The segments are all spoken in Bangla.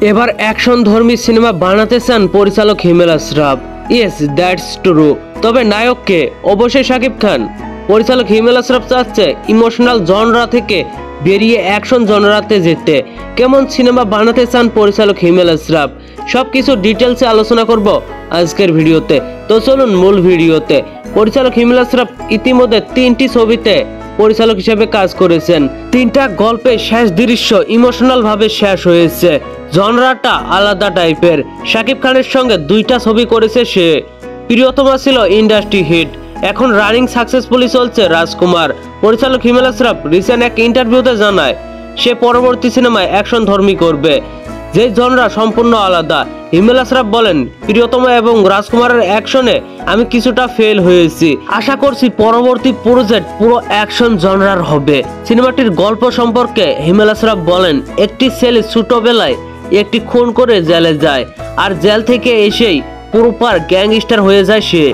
এবার অ্যাকশন ধর্মী সিনেমা বানাতে চান পরিচালক Himel Ashraf. Yes, that's true. তবে নায়ককে? অবশ্যই শাকিব খান। পরিচালক হিমেল আশরাফ চাচ্ছে ইমোশনাল জনরা থেকে বেরিয়ে অ্যাকশন জনরাতে যেতে। কেমন সিনেমা বানাতে চান পরিচালক হিমেল আশরাফ, সবকিছু ডিটেলসে আলোচনা করব আজকের ভিডিওতে। তো চলুন মূল ভিডিওতে। পরিচালক হিমেল আশরাফ ইতিমধ্যে 3টি ছবিতে পরিচালক হিসেবে কাজ করেছেন। 3টা গল্পে শেষ দৃশ্য ইমোশনাল ভাবে শেষ হয়েছে। জনরাটা আলাদা টাইপের। শাকিব খানের সঙ্গে 2টা ছবি করেছে সে। প্রিয়তমা ছিল ইন্ডাস্ট্রি হিট, এখন রানিং সাকসেসফুলি চলছে রাজকুমার। পরিচালক হিমেল আশরাফ রিসেন্ট এক ইন্টারভিউতে জানায় সে পরবর্তী সিনেমায় অ্যাকশন ধর্মী করবে, যে জনরা সম্পূর্ণ আলাদা। হিমেল আশরাফ বলেন, প্রিয়তমা এবং রাজকুমারের অ্যাকশনে আমি কিছুটা ফেল হয়েছি। আশা করছি পরবর্তী প্রজেক্ট পুরো অ্যাকশন জনরার হবে। সিনেমাটির গল্প সম্পর্কে হিমেল আশরাফ বলেন, একটি ছেলে ছোটবেলায় একটি খুন করে জেলে যায়, আর জেল থেকে এসেই প্রপার গ্যাংস্টার হয়ে যায় সে।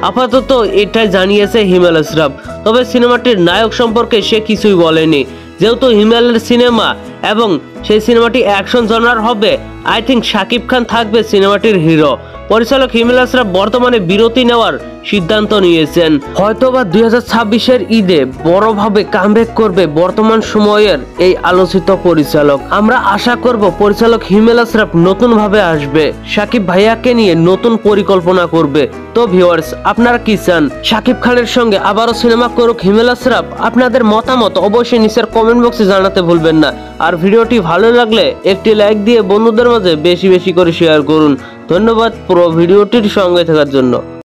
আপাতত এটাই জানিয়েছে হিমেল আশরাফ। তবে সিনেমাটির নায়ক সম্পর্কে সে কিছুই বলেনি। যেহেতু হিমেলের সিনেমা এবং সেই সিনেমাটি অ্যাকশন জনরার হবে, আই থিঙ্ক শাকিব খান থাকবে সিনেমাটির হিরো। পরিচালক হিমেল আশরাফ বর্তমানে বিরতি নেওয়ার সিদ্ধান্ত নিয়েছেন। হয়তোবা 2026-এর ঈদে বড়ভাবে কামব্যাক করবে বর্তমান সময়ের এই আলোচিত পরিচালক। আমরা আশা করব পরিচালক হিমেল আশরাফ নতুন ভাবে আসবে, শাকিব ভাইয়াকে নিয়ে নতুন পরিকল্পনা করবে। তো ভিউয়ার্স, আপনারা কি চান শাকিব খানের সঙ্গে আবারও সিনেমা করুক হিমেল আশরাফ? আপনাদের মতামত অবশ্যই নিচের কমেন্ট বক্সে জানাতে ভুলবেন না। আর ভিডিওটি ভালো লাগলে একটি লাইক দিয়ে বন্ধুদের মাঝে বেশি বেশি করে শেয়ার করুন। ধন্যবাদ পুরো ভিডিওটির সঙ্গে থাকার জন্য।